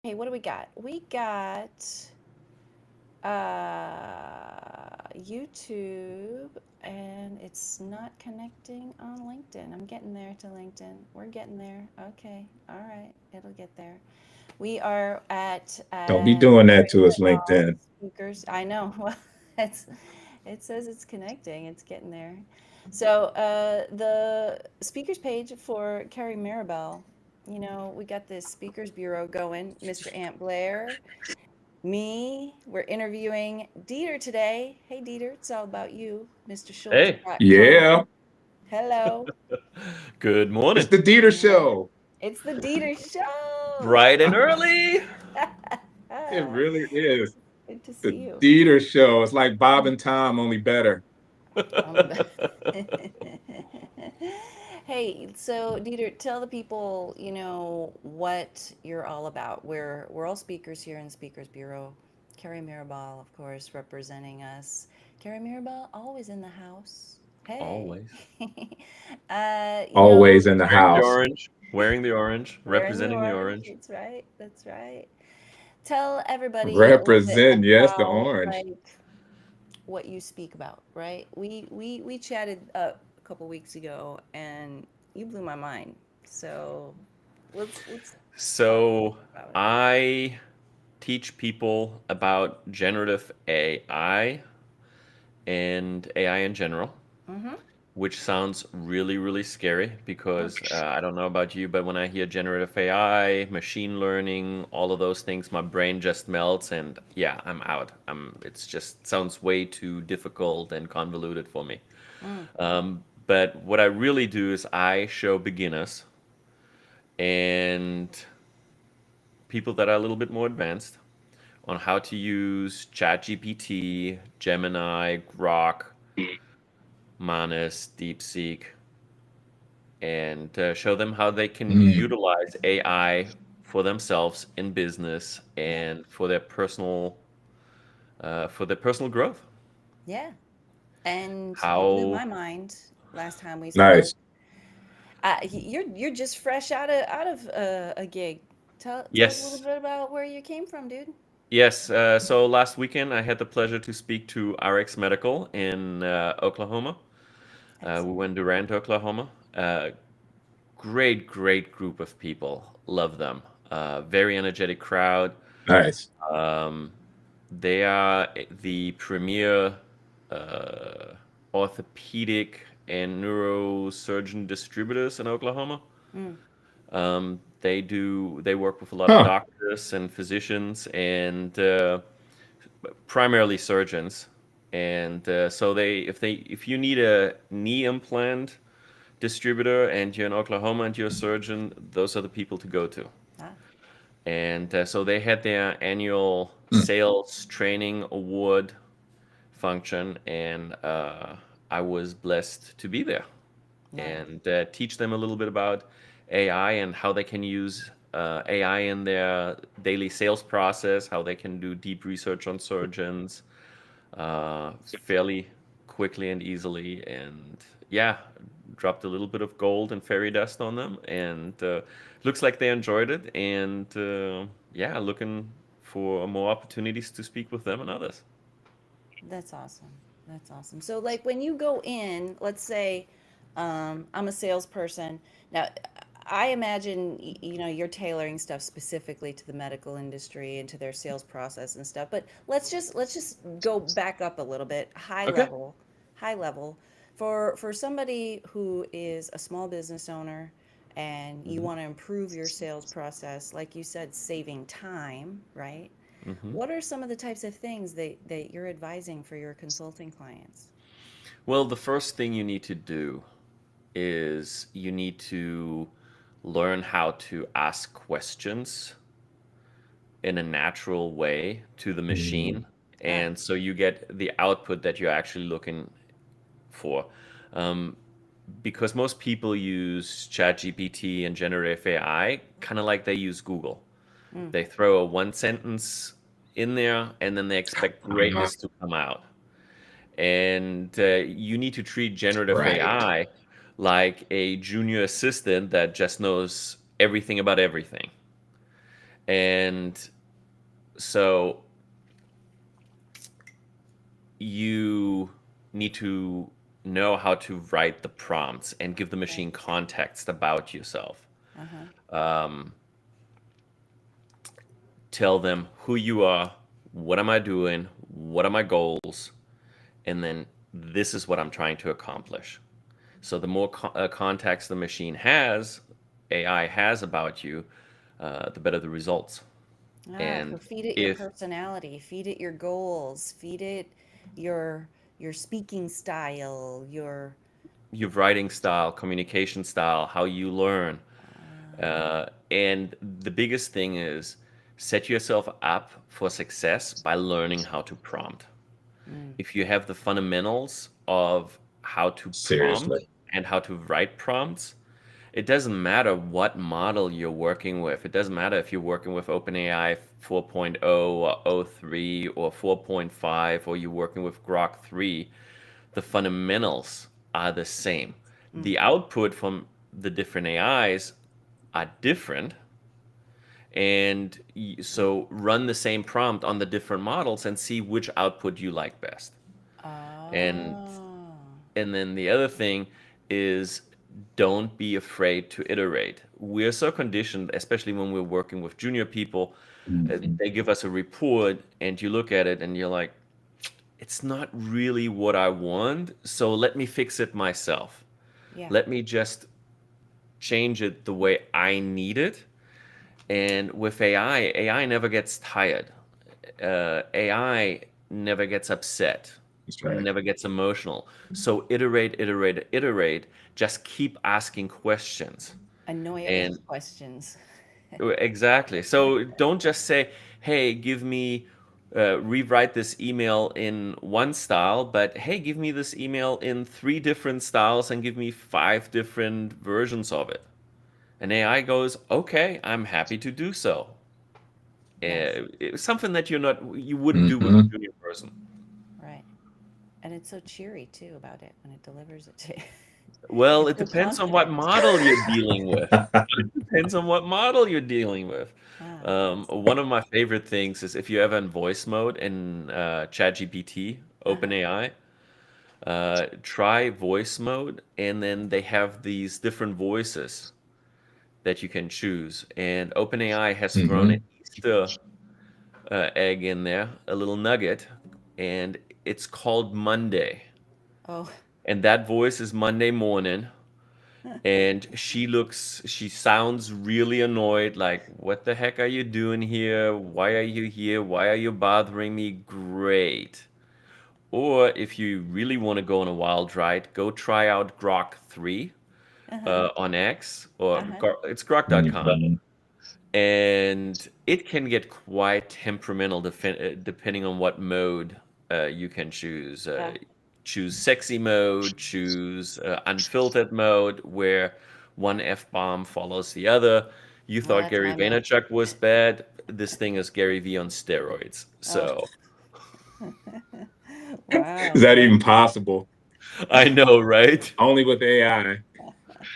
Hey, what do we got? We got YouTube, and it's not connecting on LinkedIn. I'm getting there to LinkedIn. We're getting there. Okay. All right. It'll get there. We are at Don't be doing that Caring to us, All LinkedIn. Speakers. I know. Well, it's it says it's connecting. It's getting there. So the speakers page for Carrie Maribel. We got this speakers bureau going. Mr. Ant Blair, me. We're interviewing Dieter today. Hey, Dieter, it's all about you. Hey, MrSchultz.com. Yeah, Hello. good it's morning. the Dieter Good morning. Show. It's the Dieter Show. Bright and early. It really is Good to see the you. Dieter Show. It's like Bob and Tom, only better. Only Hey, so Dieter, tell the people, what you're all about. We're all speakers here in the Speakers Bureau. Carrie Mirabal, of course, representing us. Carrie Mirabal, always in the house. Hey. Always. uh, you know, Always in the Wearing the house. orange, wearing the orange, wearing the representing the orange. orange. That's right. That's right. Tell everybody a little bit Represent, yes, the about orange. like what you speak about, right? We chatted a couple weeks ago, and you blew my mind. So let's talk So about it. I teach people about generative AI and AI in general, Mm-hmm. which sounds really, really scary because I don't know about you, but when I hear generative AI, machine learning, all of those things, my brain just melts and yeah, I'm out. It's just sounds way too difficult and convoluted for me. Mm. But what I really do is I show beginners and people that are a little bit more advanced on how to use ChatGPT, Gemini, Grok, Manus, DeepSeek, and show them how they can Mm, utilize AI for themselves in business Yeah. and for their personal growth. Yeah. And you blew How my mind last time we spoke. nice. You're just fresh out of a gig. Tell us a little yes, bit about where you came from, dude. yes. So last weekend I had the pleasure to speak to RX Medical in Oklahoma. We Excellent. went to Durant, Oklahoma. Great, great group of people. Love them. Very energetic crowd. Nice. Um, they are the premier uh, orthopedic and neurosurgeon distributors in Oklahoma. Mm. They work with a lot of Huh. doctors and physicians and primarily surgeons. And so if you need a knee implant distributor and you're in Oklahoma and you're a surgeon, those are the people to go to. Ah, And so they had their annual Mm, sales training award function, and I was blessed to be there nice. and teach them a little bit about AI and how they can use AI in their daily sales process, how they can do deep research on surgeons fairly quickly and easily. And yeah, dropped a little bit of gold and fairy dust on them, and looks like they enjoyed it. And yeah, looking for more opportunities to speak with them and others. That's awesome. That's awesome. So, like, when you go in, let's say, I'm a salesperson. Now, I imagine, you're tailoring stuff specifically to the medical industry and to their sales process and stuff. But let's just go back up a little bit, Okay. high level, for somebody who is a small business owner and you hmm want to improve your sales process, like you said, saving time, right? hmm What are some of the types of things that you're advising for your consulting clients? Well, the first thing you need to do is you need to learn how to ask questions in a natural way to the mm, machine. Ah, And so you get the output that you're actually looking for. Um, because most people use ChatGPT and generative AI kind of like they use Google. mm, They throw a one sentence in there and then they expect uh, greatness to come out. And you need to treat generative right. AI like a junior assistant that just knows everything about everything. And so you need to know how to write the prompts and give the machine context about yourself. Um, tell them who you are, what am I doing, what are my goals, and then this is what I'm trying to accomplish. So the more context the machine has, AI has about you, the better the results. So And feed it your if personality, feed it your goals, feed it your speaking style, your writing style, communication style, how you learn, and the biggest thing is set yourself up for success by learning how to prompt. mm, If you have the fundamentals of how to prompt Seriously. and how to write prompts, it doesn't matter what model you're working with. It doesn't matter if you're working with OpenAI 4.0 or O3 or 4.5 or you're working with Grok 3. The fundamentals are the same. The output from the different AIs are different. And so run the same prompt on the different models and see which output you like best. And oh, and then the other thing is don't be afraid to iterate. We're so conditioned, especially when we're working with junior people, Mhm. they give us a report and you look at it and you're like, it's not really what I want, so let me fix it myself. yeah, Let me just change it the way I need it. And with AI never gets tired. AI never gets upset, That's right. never gets emotional. So iterate, iterate, iterate. Just keep asking questions. annoy it with And questions. exactly. So don't just say, hey, give me, rewrite this email in one style, but hey, give me this email in 3 different styles and give me 5 different versions of it. And AI goes, okay, I'm happy to do so. Yes, It's something that you wouldn't do with a Hmm. junior person. right. And it's so cheery too about it when it delivers it to you. Well, It's it so depends on what confident. model you're dealing with. It depends on what model you're dealing with. Ah, One of my favorite things is if you're ever in voice mode in ChatGPT, uh-huh. OpenAI, try voice mode, and then they have these different voices that you can choose. And OpenAI has thrown an Hmm. Easter egg in there, a little nugget, and it's called Monday. Oh, And that voice is Monday morning. And she sounds really annoyed, like, what the heck are you doing here? Why are you here? Why are you bothering me? Great. Or if you really want to go on a wild ride, go try out Grok 3 uh-huh, on X, or uh-huh. It's grok.com. Mhm. And it can get quite temperamental depending on what mode you can choose. Yeah. Choose sexy mode, choose unfiltered mode, where one F bomb follows the other. You Well, thought that's Gary my mode. Vaynerchuk was bad. This thing is Gary V on steroids. Oh, So Is wow. that even possible? I know, right? Only with AI.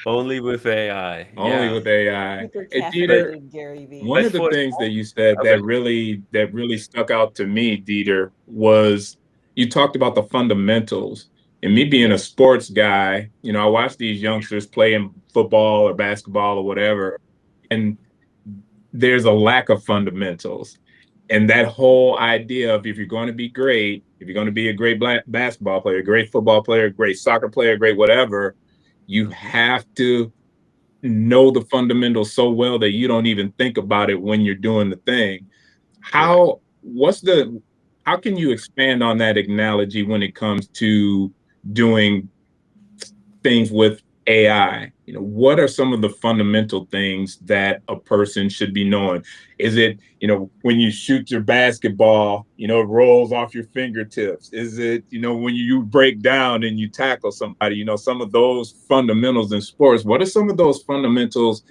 Only with AI. Only Yeah. with AI. Super Hey, But Dieter, caffeinated Gary V. one but of the for things that you said okay. that really stuck out to me, Dieter, was you talked about the fundamentals. And me being a sports guy, I watch these youngsters playing football or basketball or whatever, and there's a lack of fundamentals. And that whole idea of if you're going to be great, if you're going to be a great basketball player, a great football player, great soccer player, great whatever, you have to know the fundamentals so well that you don't even think about it when you're doing the thing. Correct. How can you expand on that analogy when it comes to doing things with AI? What are some of the fundamental things that a person should be knowing? Is it, when you shoot your basketball, it rolls off your fingertips? Is it, when you break down and you tackle somebody, some of those fundamentals in sports? What are some of those fundamentals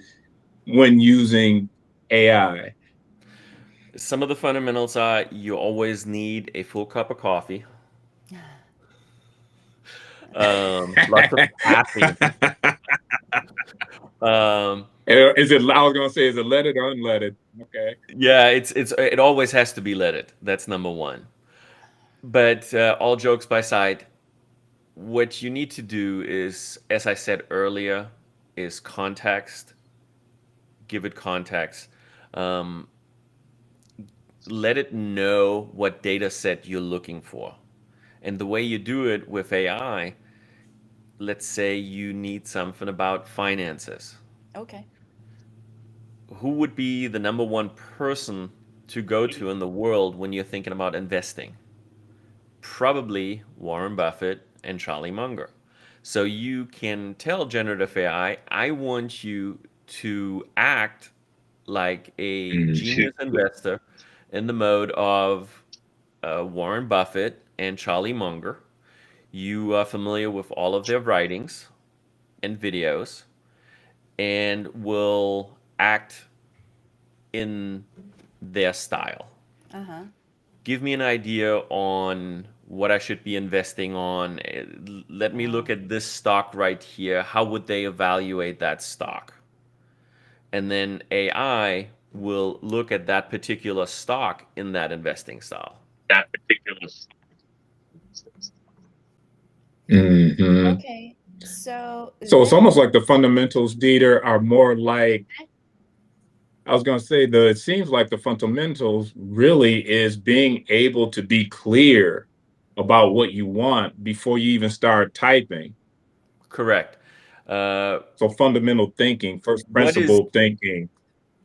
when using AI? Some of the fundamentals are you always need a full cup of coffee, lots of caffeine. Um, Is it? I was gonna say, is it leaded or unleaded? Okay. Yeah, it always has to be leaded. That's number one. But all jokes by side, what you need to do is, as I said earlier, is context. Give it context. Um, Let it know what data set you're looking for. And the way you do it with AI, let's say you need something about finances. Okay. Who would be the number one person to go to in the world when you're thinking about investing? Probably Warren Buffett and Charlie Munger. So you can tell generative AI, I want you to act like a genius investor in the mode of Warren Buffett and Charlie Munger. You are familiar with all of their writings and videos and will act in their style. Uh-huh. Give me an idea on what I should be investing on. Let me look at this stock right here. How would they evaluate that stock? And then AI will look at that particular stock in that investing style. That particular. Mm-hmm. Okay. So So it's then, almost like the fundamentals, Dieter, are more like, I was going to say, it seems like the fundamentals really is being able to be clear about what you want before you even start typing. Correct. So fundamental thinking, first What is principle thinking.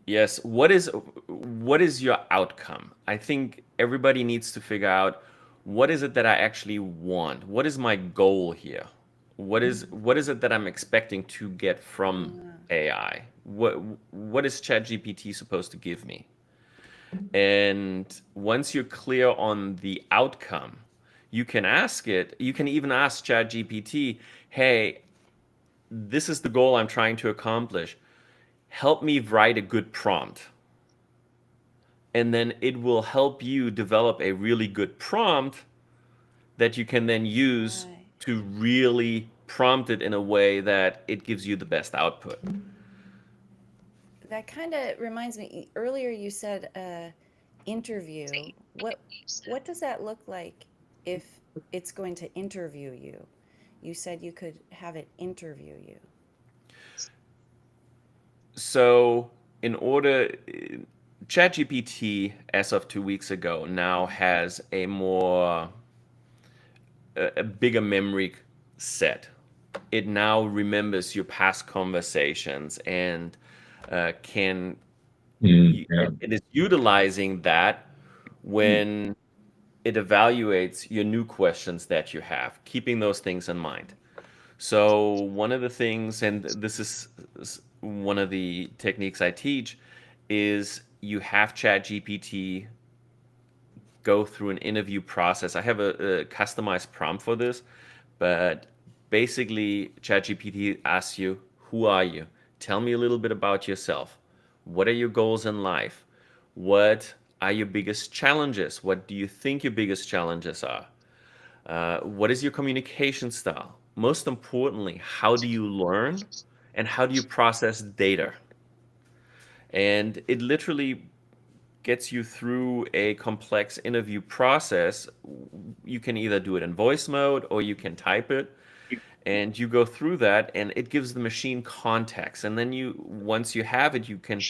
Yes, what is your outcome? I think everybody needs to figure out what is it that I actually want? What is my goal here? What is it that I'm expecting to get from AI? What is ChatGPT supposed to give me? And once you're clear on the outcome, you can ask it, you can even ask ChatGPT, hey, this is the goal I'm trying to accomplish. Help me write a good prompt. And then it will help you develop a really good prompt that you can then use right. to really prompt it in a way that it gives you the best output. That kind of reminds me, earlier you said interview. What does that look like if it's going to interview you? You said you could have it interview you. So, in order, ChatGPT, as of 2 weeks ago, now has a bigger memory set. It now remembers your past conversations and can Yeah. it is utilizing that when it evaluates your new questions that you have, keeping those things in mind. So one of the things, and this is one of the techniques I teach, is you have ChatGPT go through an interview process. I have a customized prompt for this, but basically ChatGPT asks you, who are you? Tell me a little bit about yourself. What are your goals in life? What are your biggest challenges? What do you think your biggest challenges are? What is your communication style? Most importantly, how do you learn and how do you process data? And it literally gets you through a complex interview process. You can either do it in voice mode or you can type it, and you go through that and it gives the machine context. And then once you have it, you can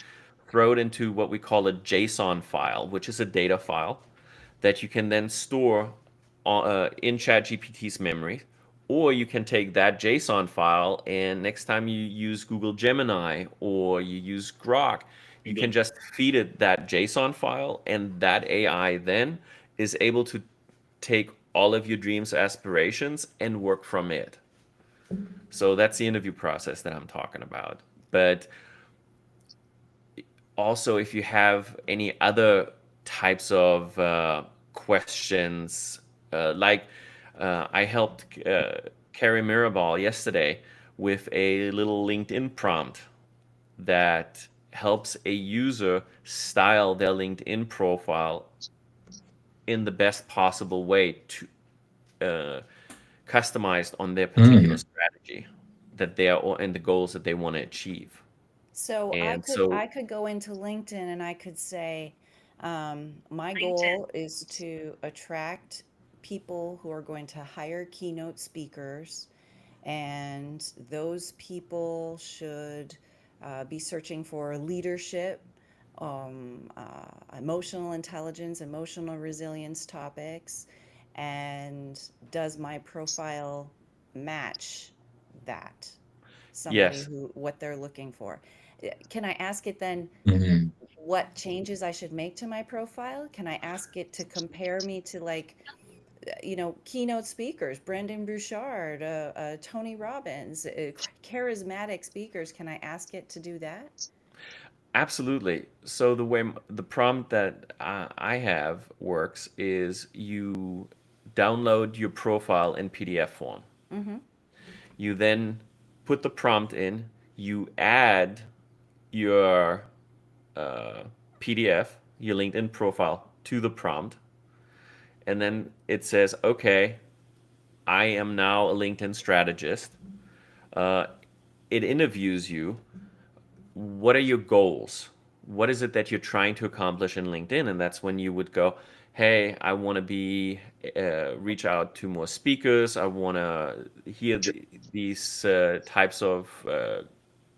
throw it into what we call a JSON file, which is a data file that you can then store in ChatGPT's memory. Or you can take that JSON file and next time you use Google Gemini or you use Grok, you can just feed it that JSON file, and that AI then is able to take all of your dreams, aspirations, and work from it. So that's the interview process that I'm talking about. But also, if you have any other types of questions, I helped Carrie Mirabal yesterday with a little LinkedIn prompt that helps a user style their LinkedIn profile in the best possible way to customized on their particular strategy that they are and the goals that they want to achieve. So And so, I could go into LinkedIn and I could say, my goal is to attract people who are going to hire keynote speakers, and those people should be searching for leadership, emotional intelligence, emotional resilience topics, and does my profile match that? Somebody yes, who what they're looking for. Can I ask it then Mhm. what changes I should make to my profile? Can I ask it to compare me to like, keynote speakers, Brendon Burchard, Tony Robbins, charismatic speakers? Can I ask it to do that? absolutely. So the way the prompt that I have works is you download your profile in PDF form. Mm-hmm. You then put the prompt in, you add your uh, PDF, your LinkedIn profile to the prompt, and then it says, okay, I am now a LinkedIn strategist. Uh, it interviews you. What are your goals? What is it that you're trying to accomplish in LinkedIn? And that's when you would go, hey, I want to be reach out to more speakers. I want to hear these types of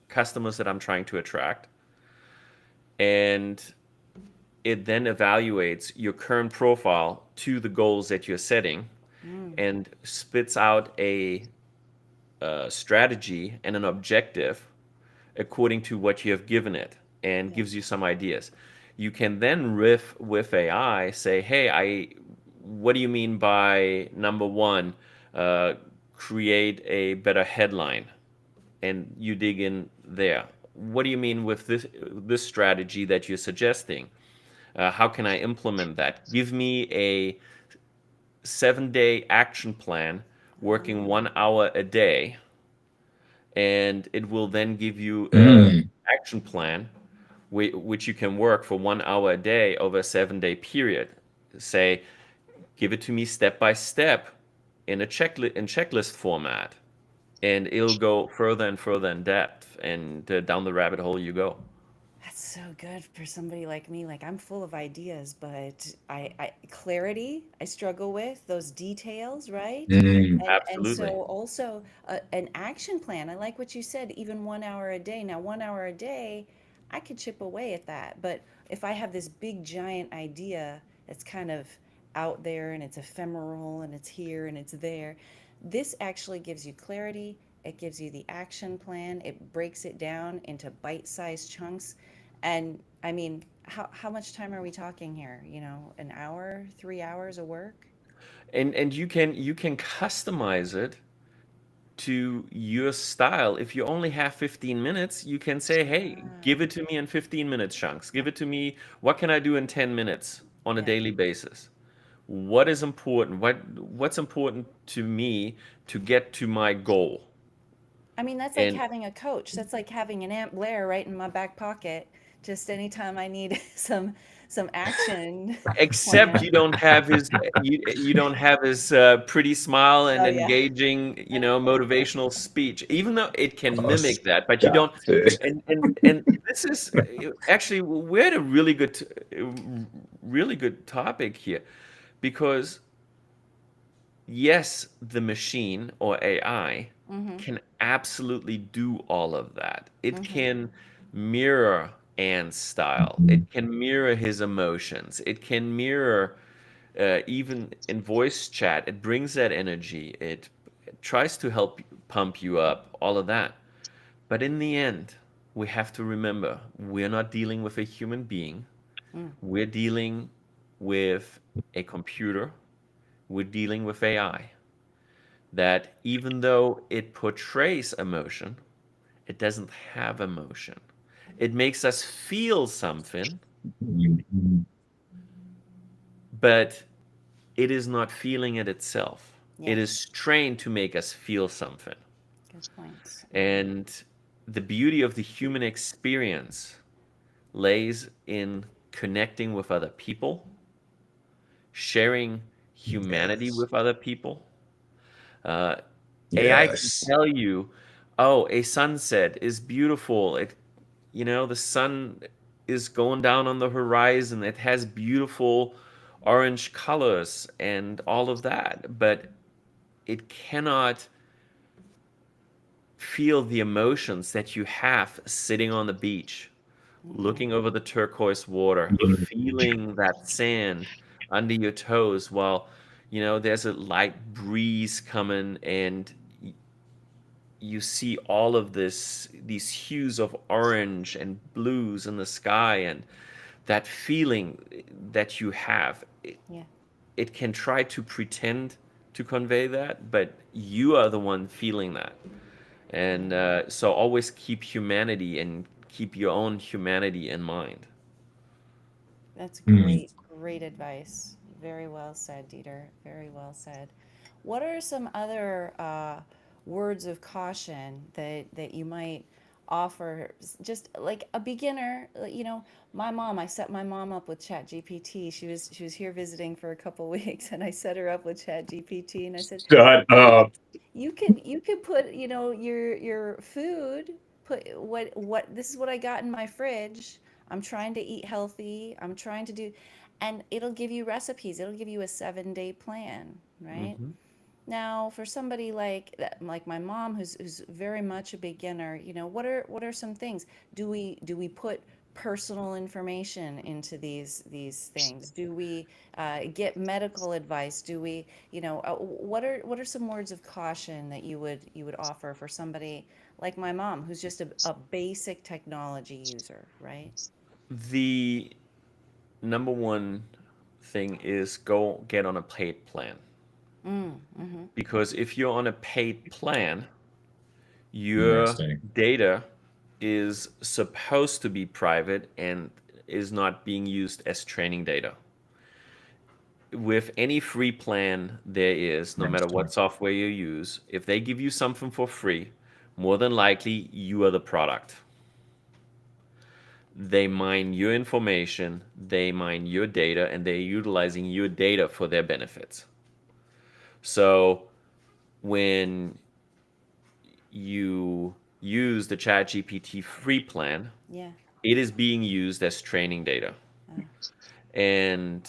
customers that I'm trying to attract. And it then evaluates your current profile to the goals that you're setting Mm, and spits out a strategy and an objective according to what you have given it and yeah. gives you some ideas. You can then riff with AI, say, hey, what do you mean by number one, uh, create a better headline? And you dig in there. What do you mean with this strategy that you're suggesting? How can I implement that? Give me a 7-day action plan working Oh, 1 hour a day, and it will then give you a Mm. action plan which you can work for 1 hour a day over a 7-day period. Say, give it to me step by step in a checklist format, and it'll go further and further in depth, and down the rabbit hole you go. that's so good for somebody like me. Like I'm full of ideas, but I clarity I struggle with those details, right? Mm. And so Absolutely. also an action plan. I like what you said, even 1 hour a day. Now, 1 hour a day, I could chip away at that. But if I have this big giant idea that's kind of out there and it's ephemeral and it's here and it's there, this actually gives you clarity. It gives you the action plan. It breaks it down into bite-sized chunks. And I mean, how much time are we talking here? An hour, 3 hours of work? And you can customize it to your style. If you only have 15 minutes, you can say, hey, give Ah, it to me in 15 minutes chunks. Give it to me, what can I do in 10 minutes on a yeah. daily basis? What is important? What's important to me to get to my goal? I mean, that's like And having a coach. That's like having an Aunt Blair right in my back pocket. Just anytime I need some action except plan. you don't have his pretty smile and Oh yeah. engaging, motivational speech, even though it can Oh, mimic that, but you don't. stop it. And this is actually, we're at a really good topic here, because yes, the machine or AI Mm-hmm. can absolutely do all of that. It Mm-hmm. can mirror Anne's style. It can mirror his emotions. It can mirror, even in voice chat. It brings that energy. It tries to help pump you up, all of that. But in the end, we have to remember we're not dealing with a human being. Mm. We're dealing with a computer. We're dealing with AI, that even though it portrays emotion, it doesn't have emotion. It makes us feel something, Mhm. but it is not feeling it itself. It Yes. is trained to make us feel something. Good points. And the beauty of the human experience lays in connecting with other people, sharing humanity Yes. with other people. Uh, AI can Yes. tell you, oh, a sunset is beautiful. the sun is going down on the horizon. It has beautiful orange colors and all of that, but it cannot feel the emotions that you have sitting on the beach, looking over the turquoise water, feeling that sand under your toes while, there's a light breeze coming, and you see all of these hues of orange and blues in the sky, and that feeling that you have, Yeah. it can try to pretend to convey that, but you are the one feeling that. And so always keep humanity and keep your own humanity in mind. That's Mm. great, great advice. Very well said, Dieter. Very well said. What are some other words of caution that you might offer, just like a beginner? My mom, I set my mom up with ChatGPT. She was here visiting for a couple weeks, and I set her up with ChatGPT, and I said, Shut up. you can put, your food, put what this is what I got in my fridge. I'm trying to eat healthy. I'm trying to do, and it'll give you recipes. It'll give you a 7-day plan, right? Hmm. Now, for somebody like that, like my mom, who's very much a beginner, what are some things? Do we put personal information into these things? Do we get medical advice? Do we, what are some words of caution that you would offer for somebody like my mom, who's just a basic technology user, right? The number one thing is go get on a paid plan. Mm-hmm. Because if you're on a paid plan, your Interesting. data is supposed to be private and is not being used as training data. With any free plan there is, no matter what software you use, if they give you something for free, more than likely you are the product. They mine your information, they mine your data, and they're utilizing your data for their benefits. So when you use the ChatGPT free plan, Yeah. it is being used as training data. Uh, And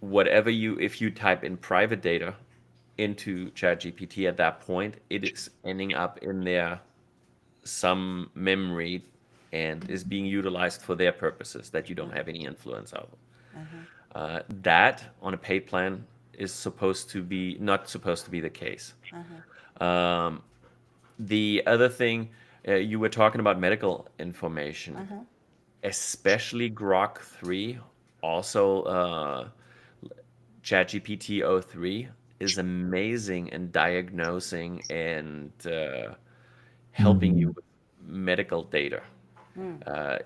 if you type in private data into ChatGPT at that point, it is ending up in their some memory and is being utilized for their purposes that you don't have any influence of. uh-huh. That on a paid plan is not supposed to be the case. Uh-huh. Um, the other thing, you were talking about medical information, Uh-huh. especially Grok 3, also ChatGPT o3 is amazing in diagnosing and helping you with medical data. Mm. Uh,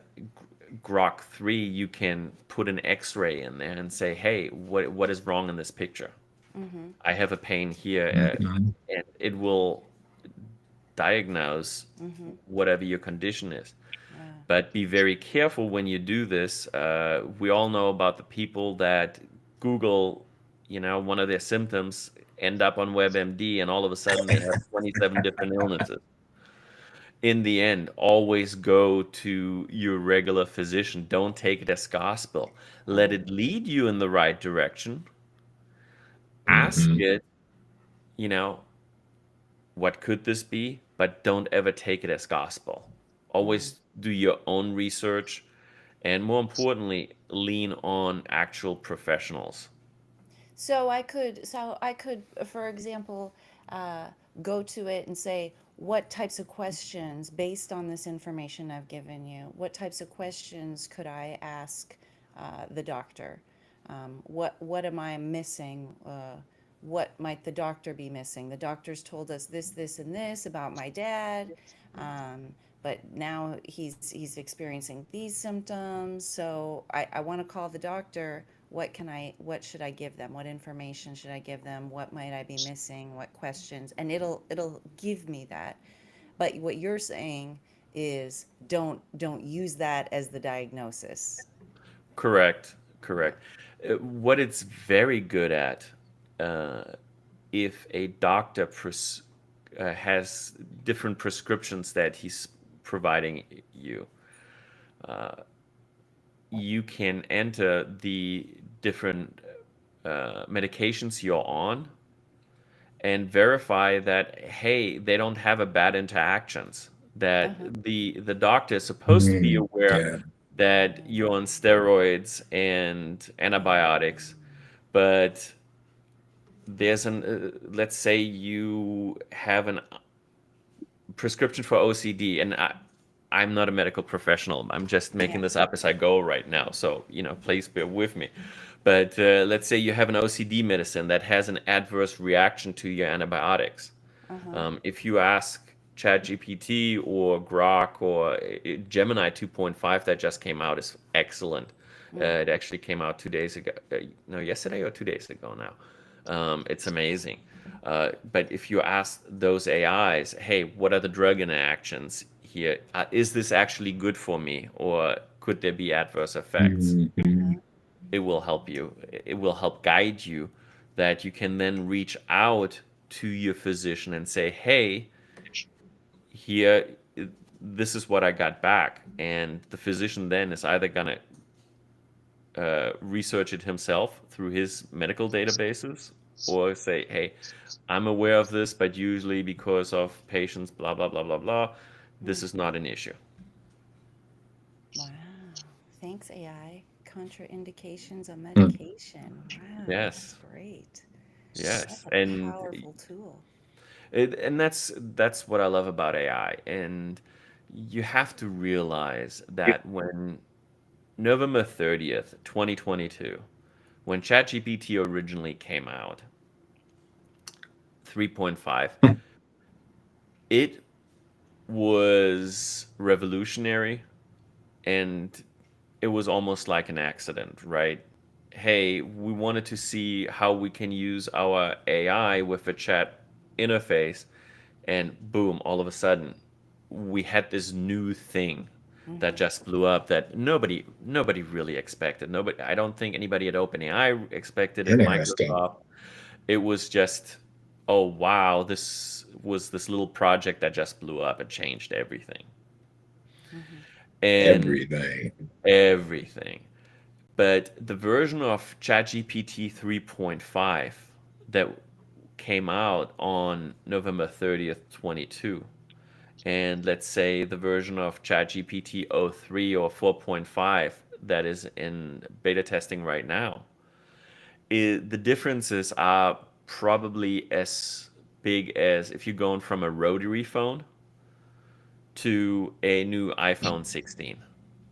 Grok 3, you can put an X-ray in there and say, "Hey, what is wrong in this picture? Mm-hmm. I have a pain here," Mhm. and it will diagnose Mm-hmm. whatever your condition is. Yeah. But be very careful when you do this. We all know about the people that Google, one of their symptoms, end up on WebMD, and all of a sudden they have 27 different illnesses. In the end, always go to your regular physician. Don't take it as gospel. Let it lead you in the right direction. Ask Mhm. it, you know, what could this be? But don't ever take it as gospel. Always do your own research, and more importantly, lean on actual professionals. So I could, for example, uh, go to it and say, what types of questions, based on this information I've given you, what types of questions could I ask the doctor? What am I missing? What might the doctor be missing? The doctor's told us this, and this about my dad, but now he's experiencing these symptoms. So I want to call the doctor. What should I give them? What information should I give them? What might I be missing? What questions? And it'll give me that. But what you're saying is don't use that as the diagnosis. Correct, correct. What it's very good at, uh, if a doctor has different prescriptions that he's providing you. You can enter the different medications you're on and verify that, hey, they don't have a bad interactions, that the doctor is supposed to be aware Yeah. that you're on steroids and antibiotics, but there's let's say you have an prescription for OCD, and I'm not a medical professional. I'm just making this up as I go right now. So, please bear with me. But let's say you have an OCD medicine that has an adverse reaction to your antibiotics. If you ask ChatGPT or Grok or Gemini 2.5 that just came out is excellent. It actually came out 2 days ago. No, yesterday or 2 days ago now. It's amazing. But if you ask those AIs, hey, what are the drug interactions here? Is this actually good for me, or could there be adverse effects? It will help you. It will help guide you, that you can then reach out to your physician and say, hey, here, this is what I got back. And the physician then is either going to research it himself through his medical databases, or say, hey, I'm aware of this, but usually because of patients, blah, blah, blah, blah, blah, this is not an issue. Wow. Thanks, AI. Contraindications of medication. Wow. Yes. That's great. Yes. That's a powerful tool. And that's what I love about AI. And you have to realize that when November 30th, 2022, when ChatGPT originally came out, 3.5, it was revolutionary, and it was almost like an accident, right? Hey, we wanted to see how we can use our AI with a chat interface, and boom, all of a sudden, we had this new thing that just blew up that nobody really expected. I don't think anybody at OpenAI expected it. Interesting. Microsoft. It was just, oh wow, this was this little project that just blew up and changed everything. And everything. But the version of ChatGPT 3.5 that came out on November 30th, 22, and let's say the version of ChatGPT 03 or 4.5 that is in beta testing right now, the differences are probably as big as if you're going from a rotary phone to a new iPhone 16.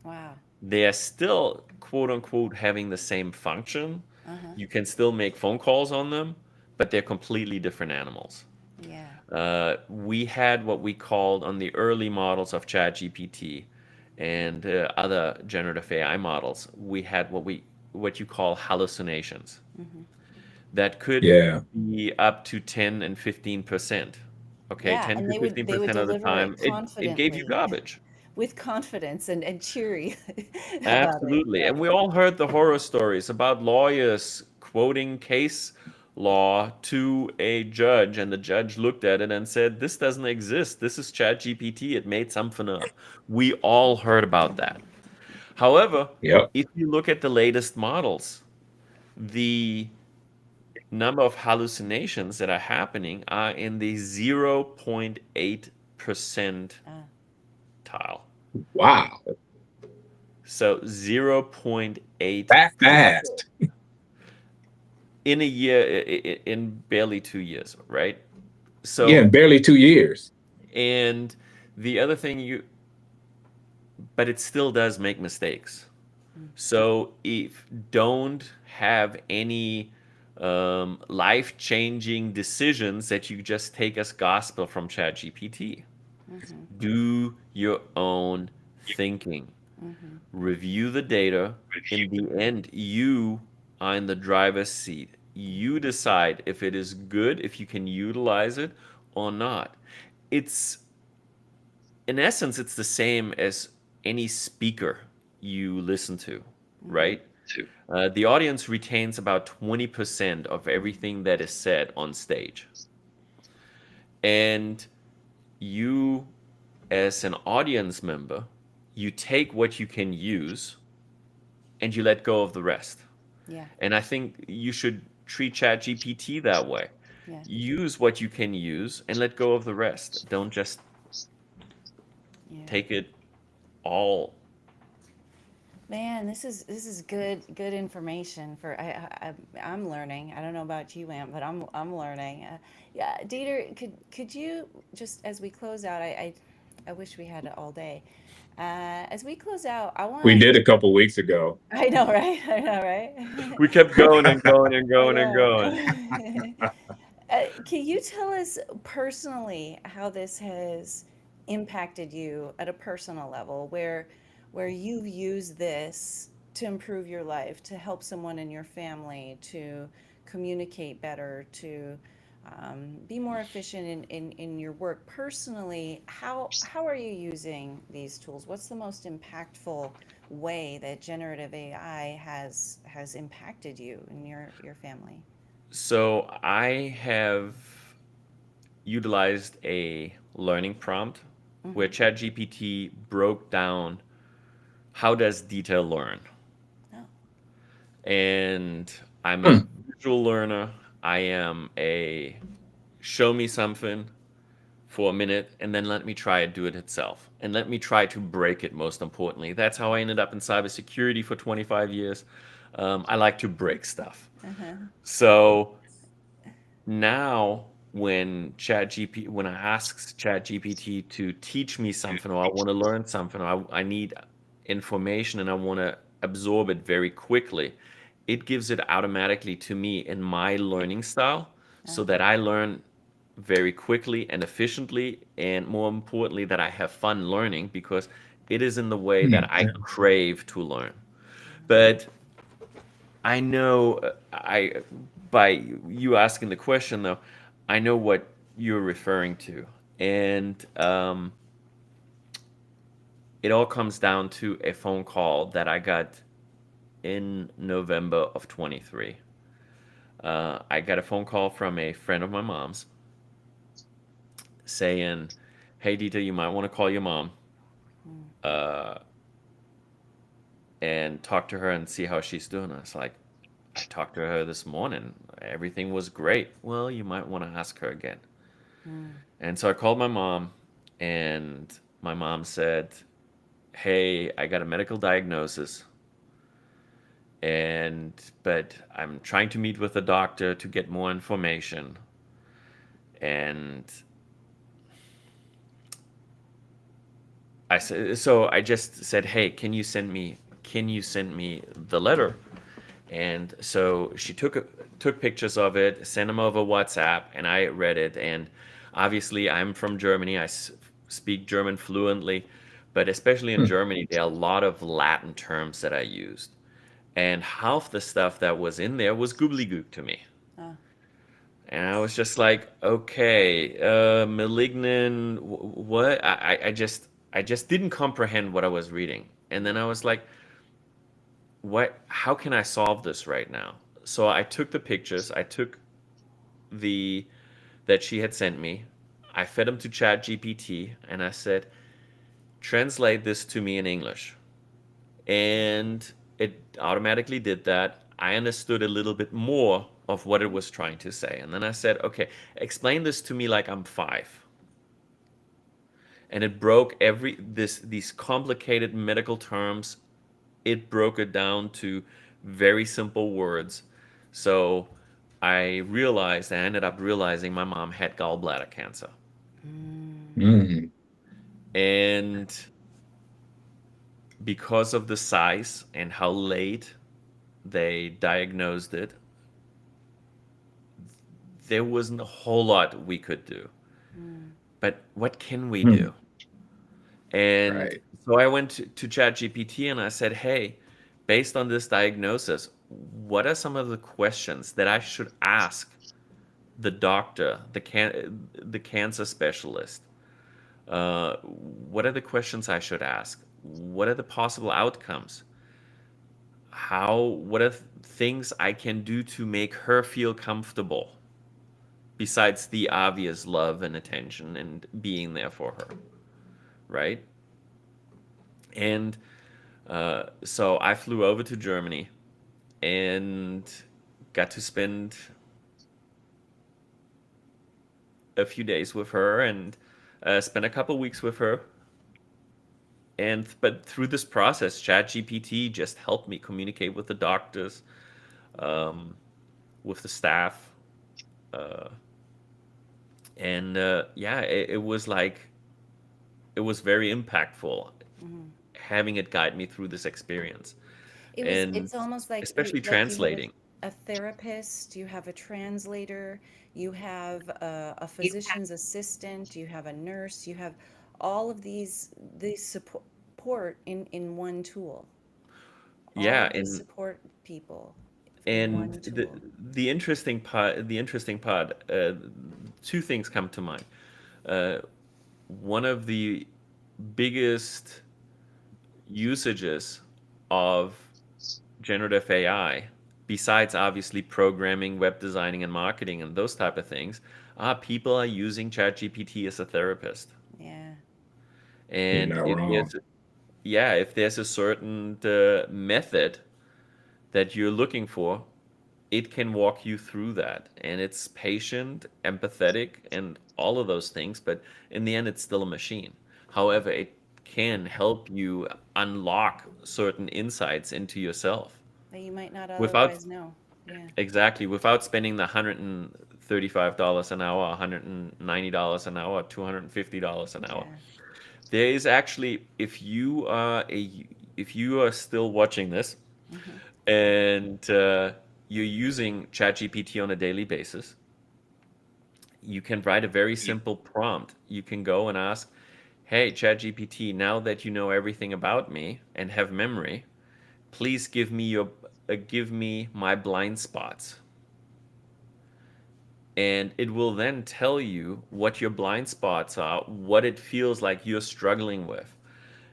Wow. They are still, quote unquote, having the same function. You can still make phone calls on them, but they're completely different animals. Yeah. We had what we called on the early models of ChatGPT and other generative AI models, we had what you call hallucinations. That could be up to 10 and 15%. Okay, Yeah, 10 and to they would 15% of the deliver time, it it gave you confidently. garbage. With confidence and cheery about Absolutely. it. And we all heard the horror stories about lawyers quoting case law to a judge, and the judge looked at it and said, this doesn't exist. This is ChatGPT. It made something up. We all heard about that. However, if you look at the latest models, the number of hallucinations that are happening are in the 0.8 percentile. Wow. So 0.8 that fast in a year, in barely 2 years, right? So yeah, barely 2 years. And the other thing, but it still does make mistakes. So if don't have any life-changing decisions that you just take as gospel from ChatGPT. Do your own thinking. Review the data. In the end, you are in the driver's seat. You decide if it is good, if you can utilize it or not. It's, in essence, it's the same as any speaker you listen to, right? The audience retains about 20% of everything that is said on stage. And you as an audience member, you take what you can use and you let go of the rest. Yeah. And I think you should treat ChatGPT that way. Yeah. Use what you can use and let go of the rest. Don't just Yeah. take it all. Man, this is good information for I'm learning. I don't know about you, Ant, but I'm learning. Yeah, Dieter, could you just as we close out, I wish we had it all day. As we close out, I want We did a couple weeks ago. I know, right? I know, right? We kept going and going and I going and going. know. Can you tell us personally how this has impacted you at a personal level, where you've used this to improve your life, to help someone in your family, to communicate better, to be more efficient in your work personally? How are you using these tools? What's the most impactful way that generative AI has impacted you and your family? So I have utilized a learning prompt where ChatGPT broke down how does detail learn. Oh, And I'm Hmm. a visual learner. I am a show me something for a minute and then let me try it, do it itself. And let me try to break it, most importantly. That's how I ended up in cybersecurity for 25 years. I like to break stuff. So now when I ask ChatGPT to teach me something, or I want to learn something, or I need information and I want to absorb it very quickly, it gives it automatically to me in my learning style so that I learn very quickly and efficiently, and more importantly, that I have fun learning because it is in the way that I crave to learn. But I know by you asking the question though, I know what you're referring to, and it all comes down to a phone call that I got in November of 23. I got a phone call from a friend of my mom's saying, "Hey, Dieter, you might want to call your mom and talk to her and see how she's doing." I was like, "I talked to her this morning. Everything was great." "Well, you might want to ask her again." And so I called my mom, and my mom said, "Hey, I got a medical diagnosis, but I'm trying to meet with a doctor to get more information." And I just said, "Hey, can you send me the letter?" And so she took pictures of it, sent them over WhatsApp, and I read it. And obviously, I'm from Germany. I speak German fluently, but especially in Germany, there are a lot of Latin terms that I used, and half the stuff that was in there was gobbledygook to me. oh, And I was just like, okay, malignant, what? I just didn't comprehend what I was reading. And then I was like, how can I solve this right now? So I took the pictures, I took that she had sent me, I fed them to ChatGPT, and I said, translate this to me in English. And it automatically did that. I understood a little bit more of what it was trying to say. And then I said, okay, explain this to me like I'm 5. And it broke these complicated medical terms. It broke it down to very simple words. So I ended up realizing my mom had gallbladder cancer. Mm. And because of the size and how late they diagnosed it, there wasn't a whole lot we could do. But what can we do? And Right. so I went to ChatGPT and I said, hey, based on this diagnosis, what are some of the questions that I should ask the doctor, the cancer specialist? What are the questions I should ask? What are the possible outcomes? What are things I can do to make her feel comfortable besides the obvious love and attention and being there for her? right? And so I flew over to Germany and got to spend a few days with her and spent a couple weeks with her. But through this process, ChatGPT just helped me communicate with the doctors, um, with the staff, uh, and yeah, it was like it was very impactful Mhm. having it guide me through this experience, and It's almost like especially you have translating. a therapist, you have a translator, you have a physician's assistant, you have a nurse, you have all of these support in one tool. All Yeah, of these and support people in and one tool. the interesting part, two things come to mind. One of the biggest usages of generative AI, besides obviously programming, web designing, and marketing and those type of things, people are using ChatGPT as a therapist. Yeah. You're And not if wrong. there's a certain method that you're looking for, it can walk you through that. And it's patient, empathetic, and all of those things. But in the end, it's still a machine. However, it can help you unlock certain insights into yourself That you might not without otherwise know. Yeah. exactly without spending the $135 an hour, $190 an hour, $250 an hour. Yeah. There is actually, if you are still watching this Hmm. and you're using ChatGPT on a daily basis, you can write a very simple prompt. You can go and ask, "Hey, ChatGPT, now that you know everything about me and have memory, please give me my blind spots." And it will then tell you what your blind spots are, what it feels like you're struggling with.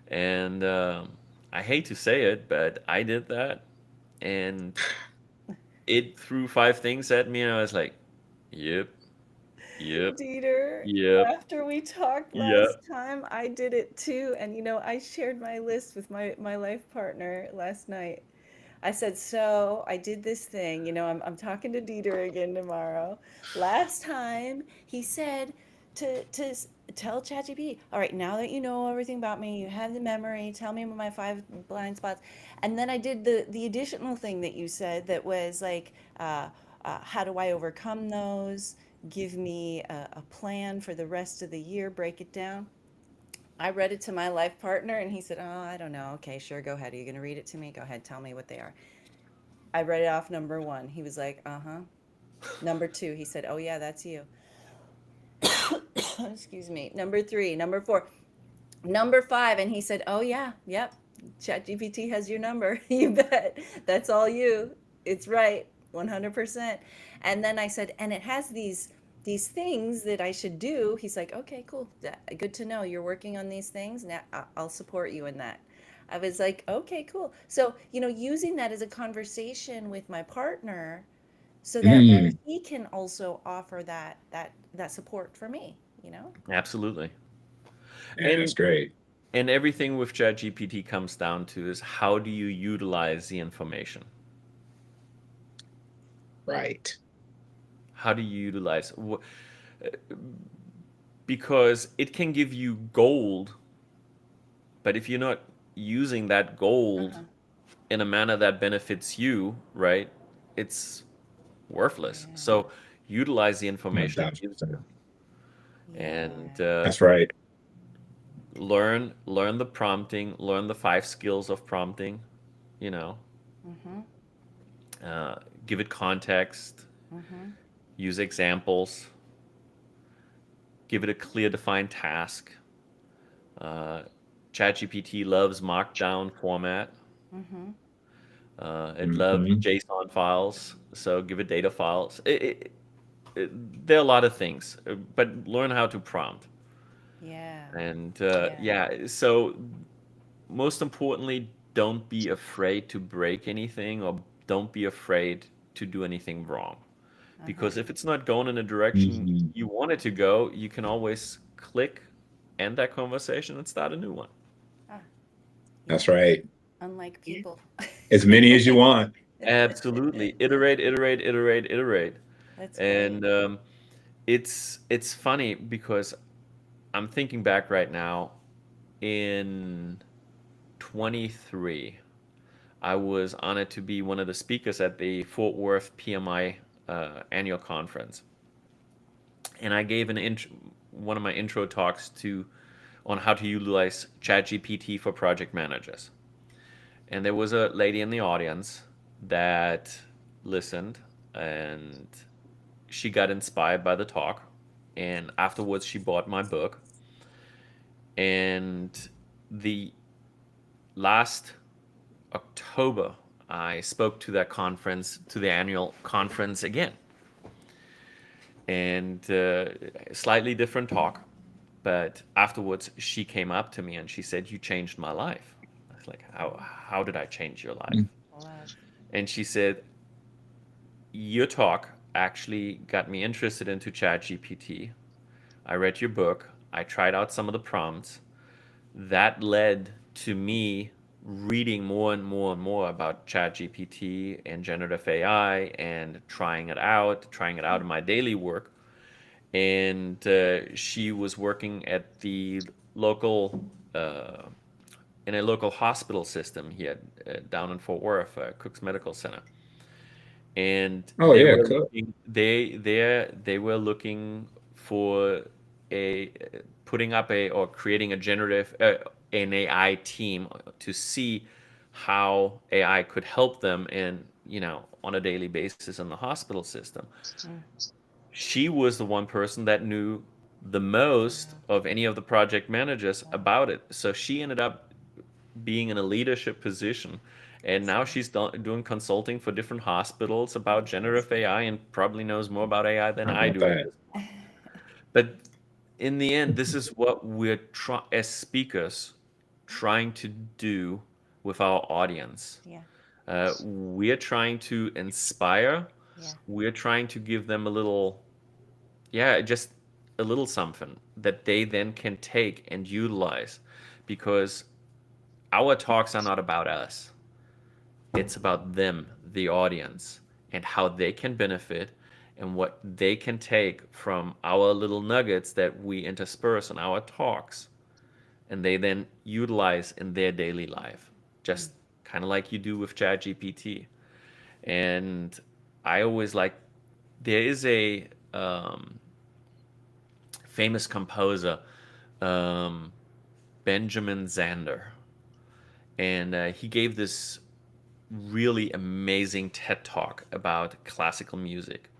And I hate to say it, but I did that, and it threw five things at me, and I was like, "Yep, yep, Dieter, yep, after we talked last yep." time, I did it too. And I shared my list with my life partner last night. I said, so I did this thing, I'm talking to Dieter again tomorrow. Last time he said tell ChatGPT, all right, now that you know everything about me, you have the memory, tell me my five blind spots. And then I did the additional thing that you said that was like, how do I overcome those? Give me a plan for the rest of the year, break it down. I read it to my life partner and he said, oh, I don't know. Okay, sure, go ahead. Are you going to read it to me? Go ahead, tell me what they are. I read it off number one. He was like, uh-huh. Number two, he said, oh, yeah, that's you. Excuse me. Number three, number four, number five. And he said, oh, yeah, yep. ChatGPT has your number. You bet. That's all you. It's right. 100%. And then I said, and it has these things that I should do. He's like, okay, cool. Good to know you're working on these things. Now I'll support you in that. I was like, okay, cool. So, using that as a conversation with my partner so that then Mm, he can also offer that support for me. Absolutely. yeah, that's And great. everything with ChatGPT comes down to is how do you utilize the information? Right. How do you utilize because it can give you gold, but if you're not using that gold Uh-huh. in a manner that benefits you, right, it's worthless. Yeah. So utilize the information it gives 1,000%. you, and Yeah. That's right. learn the prompting, learn the 5 skills of prompting, you know, Mm-hmm. uh, give it context, Mm-hmm. use examples, give it a clear defined task. Uh, ChatGPT loves Markdown format. Mm-hmm. It loves Hmm. JSON files, so give it data files. There are a lot of things, but learn how to prompt. Yeah. And Yeah. yeah, so most importantly, don't be afraid to break anything or don't be afraid to do anything wrong. Uh-huh. Because if it's not going in a direction Hmm. you want it to go, you can always click end that conversation and start a new one. Ah, That's right. unlike people. As many as you want. Absolutely. Iterate, iterate, iterate, iterate. That's great. And it's funny because I'm thinking back right now. In 23, I was honored to be one of the speakers at the Fort Worth PMI annual conference, and I gave one of my intro talks on how to utilize ChatGPT for project managers. And there was a lady in the audience that listened, and she got inspired by the talk, and afterwards she bought my book. And the last October, I spoke to that conference, to the annual conference again, and slightly different talk. But afterwards, she came up to me and she said, "You changed my life." I was like, "How did I change your life?" Wow. And she said, "Your talk actually got me interested into ChatGPT. I read your book. I tried out some of the prompts. That led to me reading more and more and more about ChatGPT and generative AI and trying it out in my daily work." And she was working at the local, in a local hospital system here down in Fort Worth, Cook's Medical Center. And Oh they yeah, were cool. looking, they were looking for a putting up a or creating a generative an AI team to see how AI could help them on a daily basis in the hospital system. Mm. She was the one person that knew the most of any of the project managers about it. So she ended up being in a leadership position. And now she's doing consulting for different hospitals about generative AI and probably knows more about AI than How I about do at that? this point. But in the end, this is what we're as speakers trying to do with our audience. Yeah. We're trying to inspire. Yeah. We're trying to give them just a little something that they then can take and utilize, because our talks are not about us. It's about them, the audience, and how they can benefit and what they can take from our little nuggets that we intersperse in our talks, and they then utilize in their daily life, just kind of like you do with ChatGPT. And I always like, there is a famous composer, Benjamin Zander, and he gave this really amazing TED talk about classical music.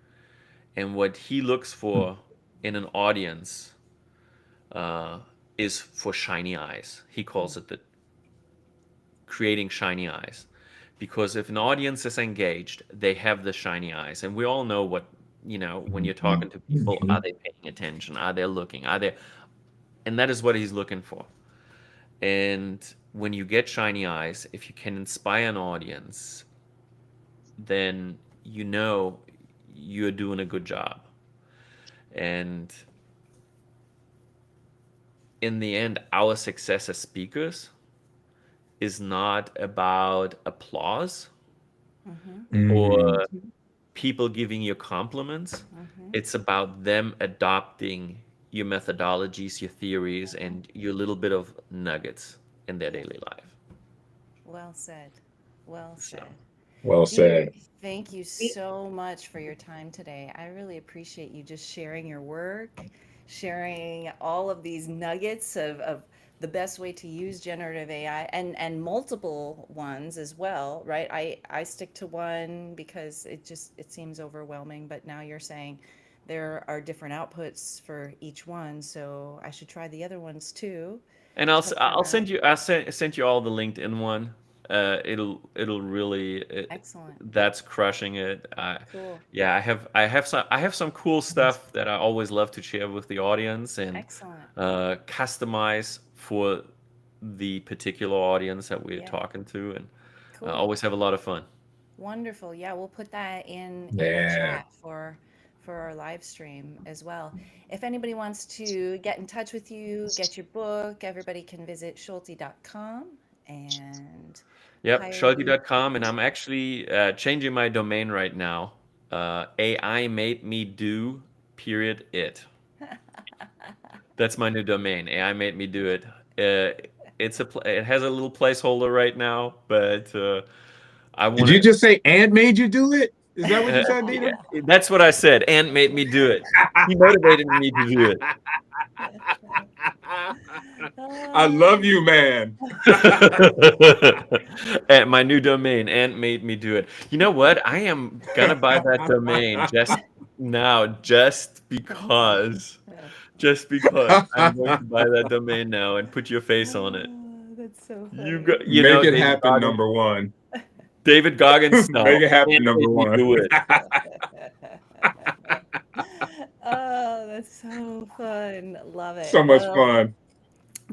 And what he looks for in an audience is for shiny eyes. He calls it creating shiny eyes. Because if an audience is engaged, they have the shiny eyes. And we all know when you're talking to people, are they paying attention? Are they looking? And that is what he's looking for. And when you get shiny eyes, if you can inspire an audience, then you're doing a good job. And in the end, our success as speakers is not about applause or people giving you compliments. It's about them adopting your methodologies, your theories, and your little bit of nuggets in their daily life. Well said. Well So, said. Well Peter, said. thank you so much for your time today. I really appreciate you just sharing your work, sharing all of these nuggets of the best way to use generative AI and multiple ones as well, right? I stick to one because it seems overwhelming, but now you're saying there are different outputs for each one, so I should try the other ones too. and Test them I'll out. send you all the LinkedIn one. It'll really Excellent. that's crushing it. Cool. Yeah, I have some cool stuff that I always love to share with the audience and Excellent. customize for the particular audience that we're Yeah. talking to, and Cool. always have a lot of fun. Wonderful. Yeah, we'll put that in the Yeah. chat for for our live stream as well. If anybody wants to get in touch with you, get your book, everybody can visit schulte.com and Yep, hire you. schulte.com, and I'm actually changing my domain right now. AI made me do period it. That's my new domain. AI made me do it. It has a little placeholder right now, but I want Did you just say and made you do it? Is that what you said, Dieter? That's what I said. And made me do it. He motivated me to do it. I love you, man. And my new domain, and made me do it. You know what? I am gonna buy that domain just now, just because I'm going to buy that domain now and put your face on it. That's so You funny. got, you Make know, it David happen, Goggins, number one. David Goggins style. Make it happen, And number made me one. do it. Oh, that's so fun. Love it. So much Well, fun.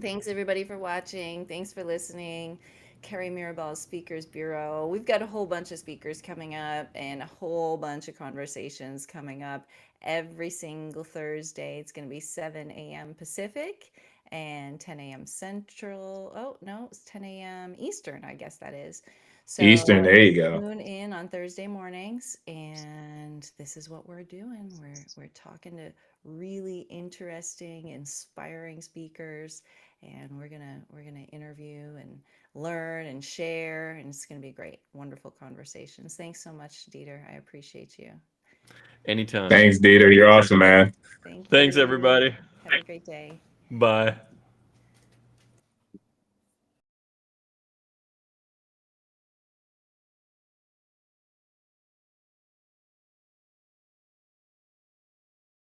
thanks everybody for watching. Thanks for listening. Carrie Mirabal Speakers Bureau. We've got a whole bunch of speakers coming up and a whole bunch of conversations coming up every single Thursday. It's going to be 7 a.m. Pacific and 10 a.m. Central. Oh, no, it's 10 a.m. Eastern, I guess that is. So Eastern, there you go. tune in on Thursday mornings, and this is what we're doing. We're talking to really interesting, inspiring speakers, and we're gonna interview and learn and share, and it's gonna be great, wonderful conversations. Thanks so much, Dieter. I appreciate you. Anytime. Thanks, Dieter. You're awesome, man. Thank Thanks, you. everybody. Have a great day. Bye.